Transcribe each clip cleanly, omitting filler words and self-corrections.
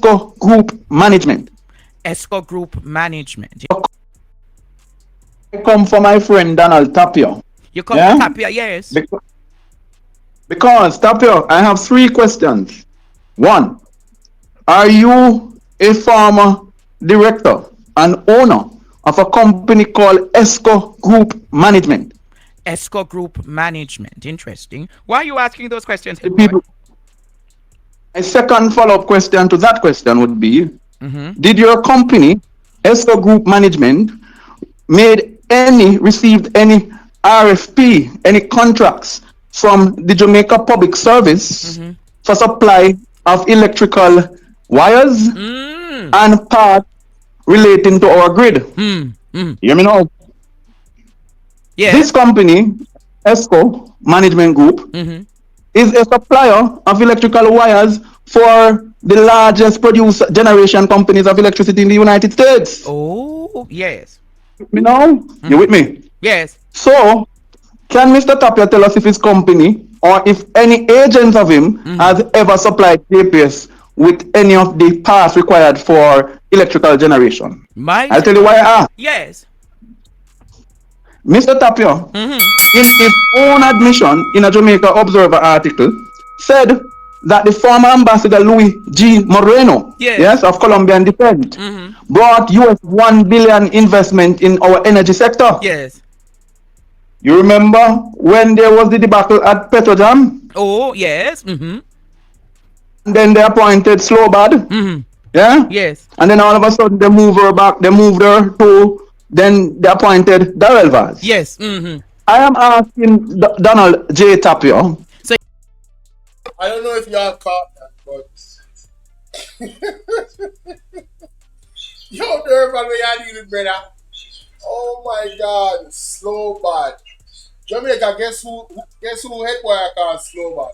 ESCO Group Management. ESCO Group Management. I come from my friend Donald Tapia. You come from Yeah? Tapia, yes. Because, Tapia, I have three questions. One, are you a former director and owner of a company called ESCO Group Management? ESCO Group Management. Interesting. Why are you asking those questions, The Headboy? people. My second follow-up question to that question would be, did your company, ESCO Group Management, received any RFP, any contracts from the Jamaica Public Service for supply of electrical wires and parts relating to our grid? Hear me now. This Yes. company, ESCO Management Group, is a supplier of electrical wires for the largest producer generation companies of electricity in the United States. Oh, yes. You know, you with me? Yes. So, can Mr. Tapia tell us if his company or if any agent of him has ever supplied JPS with any of the parts required for electrical generation? My I'll tell you why I ask. yes. Mr. Tapia, in his own admission in a Jamaica Observer article, said that the former ambassador Louis G. Moreno, Yes. yes, of Colombian descent, brought US 1 billion investment in our energy sector. Yes. You remember when there was the debacle at Petrojam? Oh, yes. And then they appointed Slowbad. Yeah? Yes. And then all of a sudden they moved her back, they moved her to, then they appointed Darrell Vaz. Yes. I am asking Donald J. Tapia. So I don't know if y'all caught that, but yo, there, man, where y'all need it, brother? Oh my God, slow bad. Jamaica, guess who Headboy I call slow bad?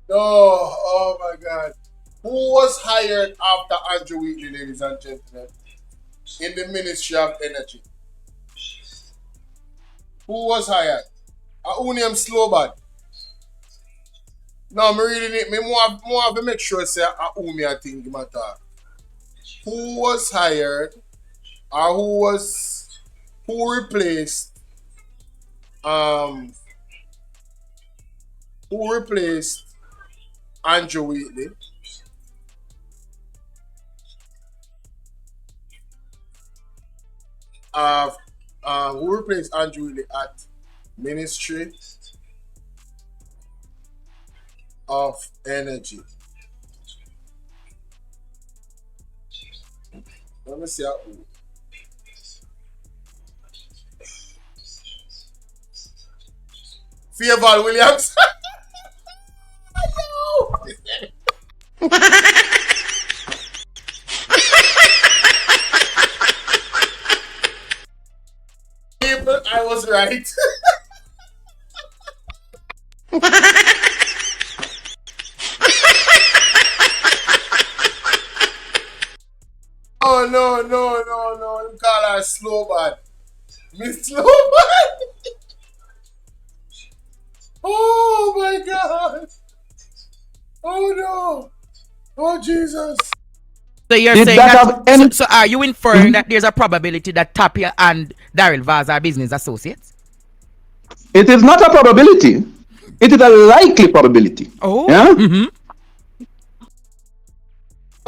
No, oh my God. Who was hired after Andrew Wheatley, ladies and gentlemen, in the Ministry of Energy? Who was hired? Who named Slowbad? No, me really need me more have to make sure say who me I think matter. Who was hired or who replaced Andrew Wheatley who replaced Andrew Wheatley at Ministry of Energy? Let me see who. Fieval Williams. I was right. Oh no. You call her slow bad. Miss Slow bad. Oh my God. Oh no. Oh Jesus. so you're Did saying that that, have any- so are you inferring that there's a probability that Tapia and Darrell Vaz are business associates? It is not a probability. It is a likely probability. Oh. Yeah?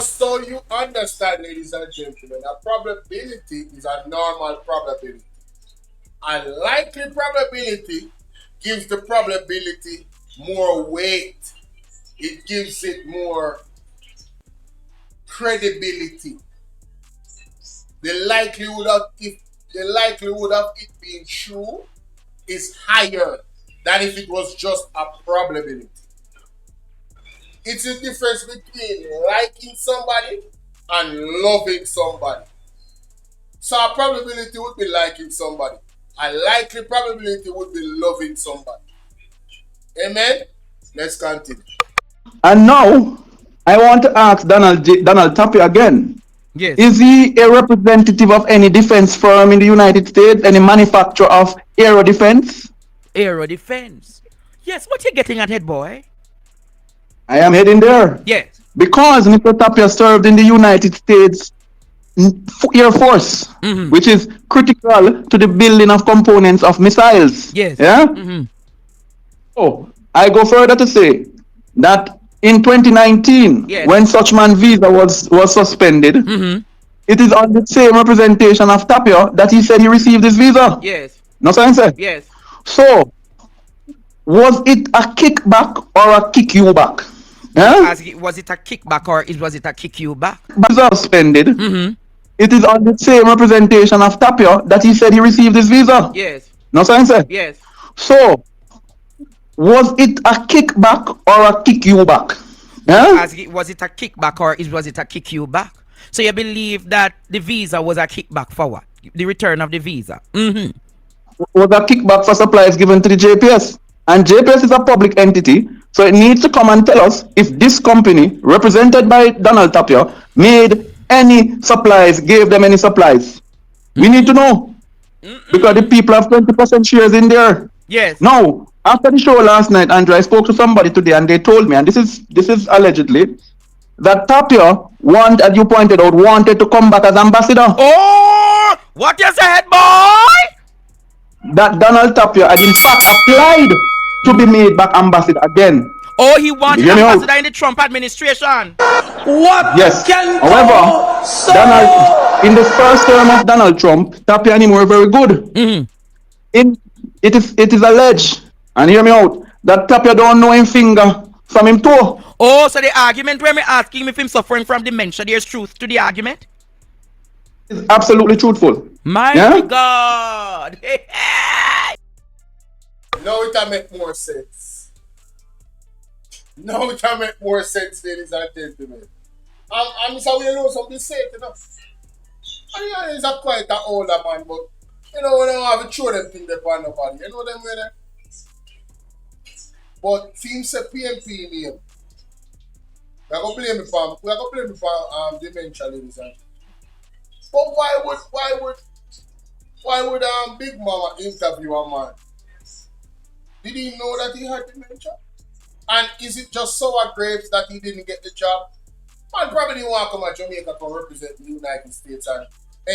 So you understand, ladies and gentlemen, a probability is a normal probability. A likely probability gives the probability more weight. It gives it more credibility. The likelihood of it being true is higher than if it was just a probability. It's the difference between liking somebody and loving somebody. So a probability would be liking somebody. A likely probability would be loving somebody. Amen? Let's continue. And now, I want to ask Donald Tapia again. Yes. Is he a representative of any defense firm in the United States? Any manufacturer of aero defense? Aero defense. Yes, what you getting at, head boy? I am heading there. Yes. Because Mr. Tapia served in the United States Air Force, which is critical to the building of components of missiles. Yes. Yeah? So, I go further to say that in 2019, Yes. when such man visa was suspended, it is on the same representation of Tapia that he said he received his visa. Yes. No sense? Yes. So, was it a kickback or a kick you back? Yeah? Was it a kickback or was it a kick you back? Visa suspended. It is on the same representation of Tapia that he said he received his visa. Yes. No sense? Yes. So, was it a kickback or a kick you back? Yeah? Was it a kickback or was it a kick you back? So you believe that the visa was a kickback for what? The return of the visa. Was a kickback for supplies given to the JPS. And JPS is a public entity, so it needs to come and tell us if this company, represented by Donald Tapia, made any supplies, gave them any supplies. We need to know. Because the people have 20% shares in there. Yes. Now, after the show last night, Andrew, I spoke to somebody today and they told me, and this is allegedly, that Tapia, as you pointed out, wanted to come back as ambassador. Oh! What you say, head boy? That Donald Tapia had in fact applied to be made back ambassador again. Oh, he wanted ambassador in the Trump administration. What? Yes. However, Donald, in the first term of Donald Trump, Tapia and him were very good. It is alleged, and hear me out, that Tapia don't know him finger from him toe. Oh, so the argument where me asking him if him suffering from dementia, there's truth to the argument? It's absolutely truthful. My God. Now it make more sense. Now it make more sense, ladies and gentlemen. I'm sorry, you know something safe enough. I mean, he's a quite an older man, but you know, we don't have to throw them things upon nobody. You know them way there? But team say PMP name. We are going to blame me for dementia, ladies and gentlemen. But why would Big Mama interview a man? Did he know that he had dementia? And is it just sour grapes that he didn't get the job? Man probably didn't want to come to Jamaica to represent the United States and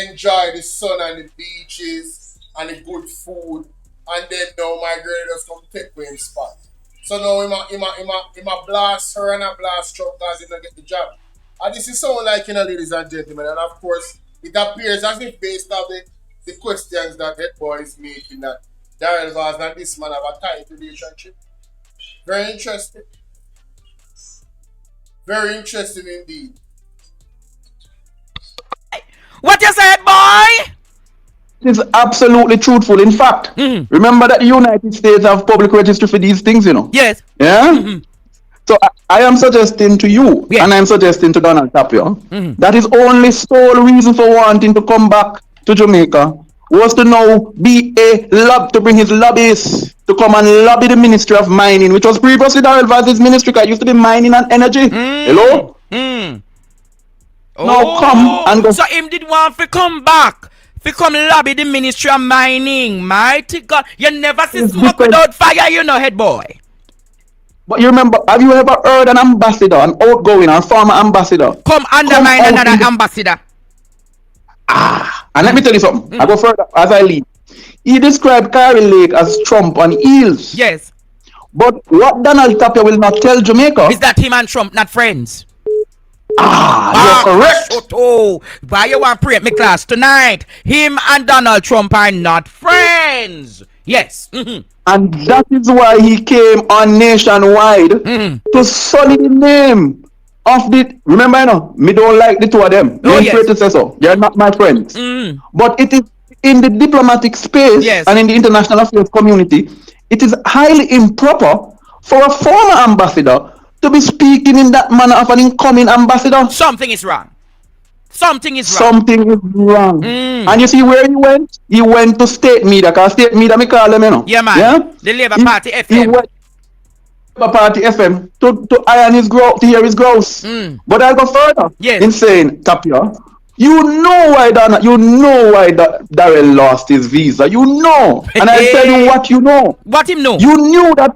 enjoy the sun and the beaches and the good food, and then now my girl just come take away his spot. So now he ma blast her and a blast Trump because he don't get the job. And this is sound like, ladies and gentlemen, and of course it appears as if based on the questions that Headboy is making, that Daryl Vaz and this man have a tight relationship. Very interesting. Very interesting indeed. What you said, boy? It is absolutely truthful. In fact, remember that the United States have public registry for these things, Yes. Yeah? So I am suggesting to you, and I am suggesting to Donald Tapia, that his only sole reason for wanting to come back to Jamaica was to now be to bring his lobbyists to come and lobby the Ministry of Mining, which was previously Daryl Vaz's ministry, because it used to be mining and energy. Hello? Now come and go. So him did want to come back. Fi come lobby the Ministry of Mining. Mighty God. You never see smoke without fire, head boy. But you remember, have you ever heard an ambassador, an outgoing or former ambassador, come undermine another ambassador? And let me tell you something. I go further as I leave. He described Carrie Lake as Trump on heels. Yes. But what Donald Tapia will not tell Jamaica is that him and Trump not friends. You're correct. Why you want to pray me class tonight? Him and Donald Trump are not friends. Yes. And that is why he came on Nationwide to sully the name of the. Remember, me don't like the two of them. Predecessor. They're not my friends. But it is in the diplomatic space and in the international affairs community, it is highly improper for a former ambassador to be speaking in that manner of an incoming ambassador. Something is wrong. Something is wrong. Something is wrong. And you see where he went? He went to State Media, because State Media, me call them, Yeah, man. Yeah? The Labour Party FM. Party FM to iron his grow to hear his grouse. But I'll go further Yes. in saying, Tapia, you know why Darrell lost his visa. You know. And I'll tell you what you know. What him know? You knew that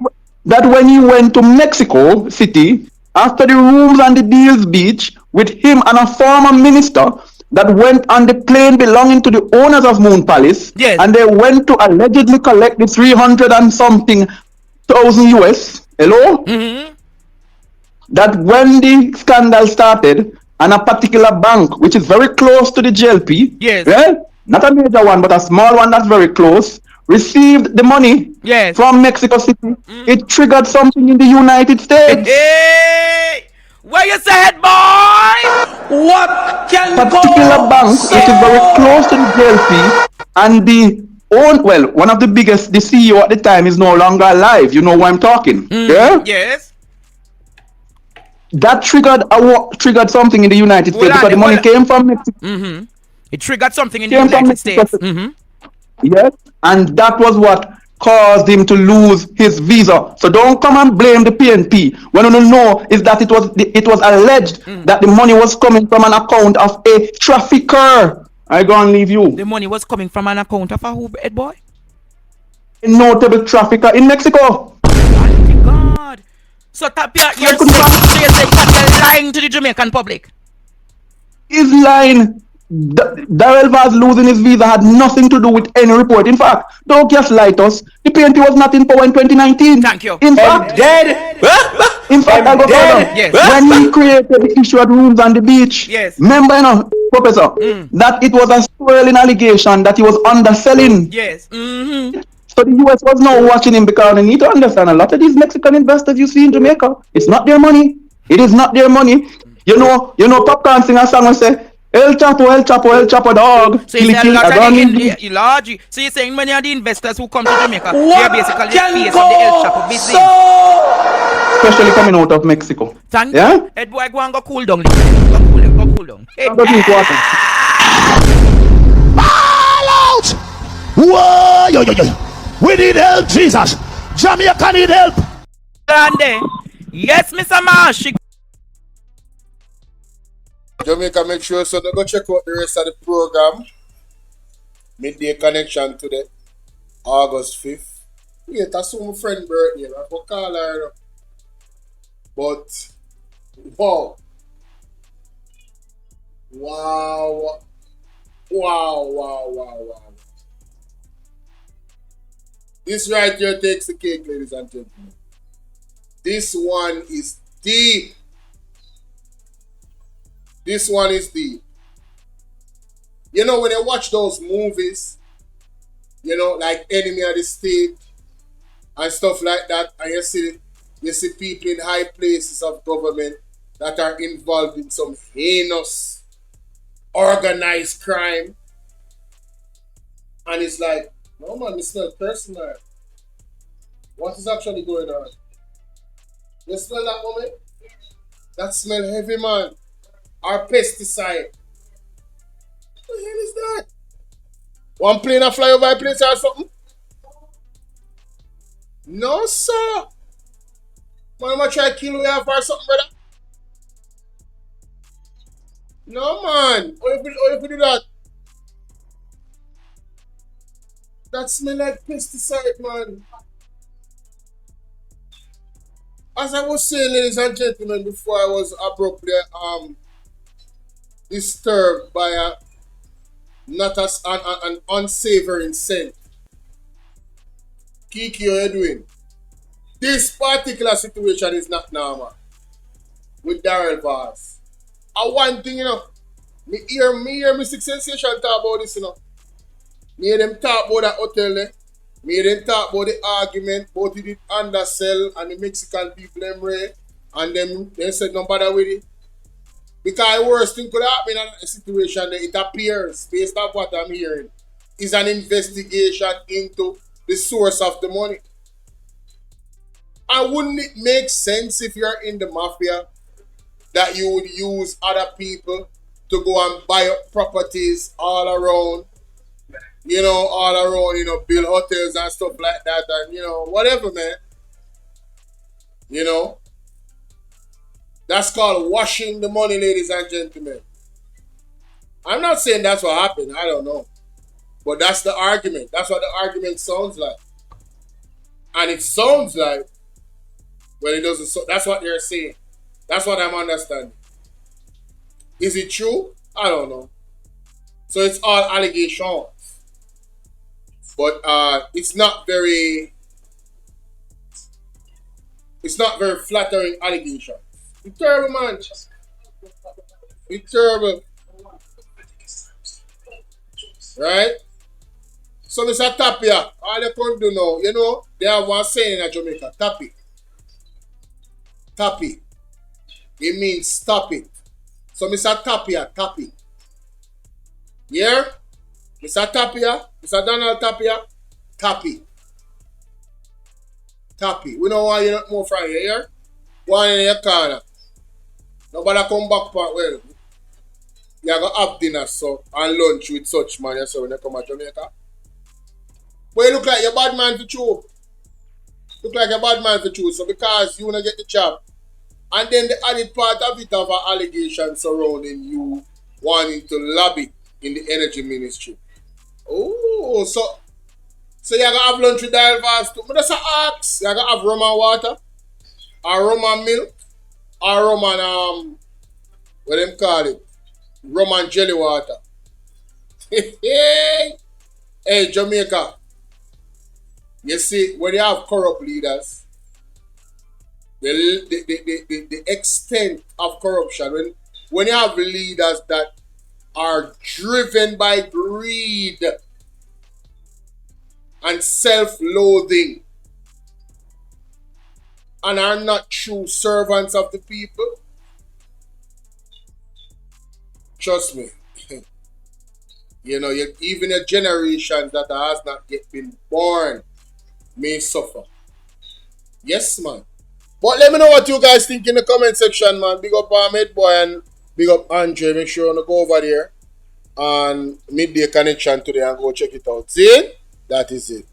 when he went to Mexico City, after the rooms and the deals beach, with him and a former minister that went on the plane belonging to the owners of Moon Palace, Yes. and they went to allegedly collect the 300 and something thousand US. Hello? That when the scandal started, and a particular bank, which is very close to the JLP, Yes. yeah, not a major one, but a small one that's very close, received the money Yes. from Mexico City. It triggered something in the United States. Hey! Where you say, Headboy? What can Particular go bank, which is very close to the JLP, and one of the biggest, the CEO at the time is no longer alive. You know who I'm talking. Yeah? Yes. That triggered something in the United States because the money came from Mexico. It triggered something in the Came from United Mexico. States. Yes, and that was what caused him to lose his visa. So don't come and blame the PNP. What you know is that it was alleged that the money was coming from an account of a trafficker. I go and leave you. The money was coming from an account of a who, Headboy? A notable trafficker in Mexico. Mighty God. So Tapia, you're saying Tapia lying to the Jamaican public? His line. Darrell Vaz losing his visa had nothing to do with any report. In fact, don't gaslight us. The PNP was not in power in 2019. Thank you. In fact, dead? In fact, I go further. Yes. When he created the issue at Rooms on the Beach, Yes. remember, Professor, that it was a swirling allegation that he was underselling. Yes. So the US was now watching him because they need to understand a lot of these Mexican investors you see in Jamaica, it's not their money. It is not their money. You know, Popcorn sing a song and say, El Chapo, El Chapo, El Chapo, dog. So you're saying so you're saying many of the investors who come to Jamaica, they're basically the face of the El Chapo business. Especially coming out of Mexico. Thank Yeah? you. Headboy, go and go cool down. Go cool down. Hey. Go drink water. All out! Whoa! Yo, yo, yo. We need help, Jesus. Jamaica need help. And there. Yes, Mr. Marsh. Jamaica, make sure so they go check out the rest of the program. Midday Connection today, August 5th. Wait, that's my friend birthday. I will call her. But, wow. Wow. Wow, wow, wow, wow. This right here takes the cake, ladies and gentlemen. This one is deep. This one is deep. You know, when you watch those movies, you know, like Enemy of the State and stuff like that, and you see people in high places of government that are involved in some heinous, organized crime. And it's like, no man, it smells personal. What is actually going on? You smell that woman? That smell heavy, man. Or pesticide. What the hell is that? One plane a fly over a place or something? No, sir. Man, I'm gonna try to kill you off or something, brother. No, man. How you do that? That smell like pesticide, man. As I was saying, ladies and gentlemen, before I was abruptly disturbed by an unsavory scent. Kiki, how you doing? This particular situation is not normal with Darrell Vaz. And one thing, me hear Sick Sensation talk about this, Me hear them talk about that hotel there. Me hear them talk about the argument, both it undersell and the Mexican people them Ray, and them they said no bother with it. Because the worst thing could happen in a situation that it appears, based on what I'm hearing, is an investigation into the source of the money. And wouldn't it make sense if you're in the mafia that you would use other people to go and buy up properties all around, build hotels and stuff like that, and whatever, man. You know? That's called washing the money, ladies and gentlemen. I'm not saying that's what happened. I don't know. But that's the argument. That's what the argument sounds like. And it sounds like, well, it doesn't. So that's what they're saying. That's what I'm understanding. Is it true? I don't know. So it's all allegations. But it's not very flattering allegations. It's terrible, man. It's terrible. Right? So Mr. Tapia, all you can do now, you know, they have one saying in Jamaica, Tapia. Tapia. It means stop it. So Mr. Tapia, Tapia. Yeah? Mr. Tapia, Mr. Donald Tapia, Tapia. Tapia. We don't want you not more from here. One in your corner. Nobody come back part well. You're going to have dinner so and lunch with such man yourself when you come to Jamaica. But you look like you're bad man for true. Look like you're bad man for true. So because you want to get the job. And then the added part of it of an allegation surrounding you wanting to lobby in the energy ministry. Oh, so you're going to have lunch with Dial Vast too. But that's an ask. You're going to have rum and water. Or rum and milk. Or rum and, what them call it? Rum and jelly water. Hey, Jamaica. You see, when you have corrupt leaders, the extent of corruption, when you have leaders that are driven by greed and self-loathing and are not true servants of the people, trust me, you know, even a generation that has not yet been born may suffer. Yes, man. But let me know what you guys think in the comment section, man. Big up Headboy and big up Andre. Make sure you go over there and Midday Connection today and go check it out. See? That is it.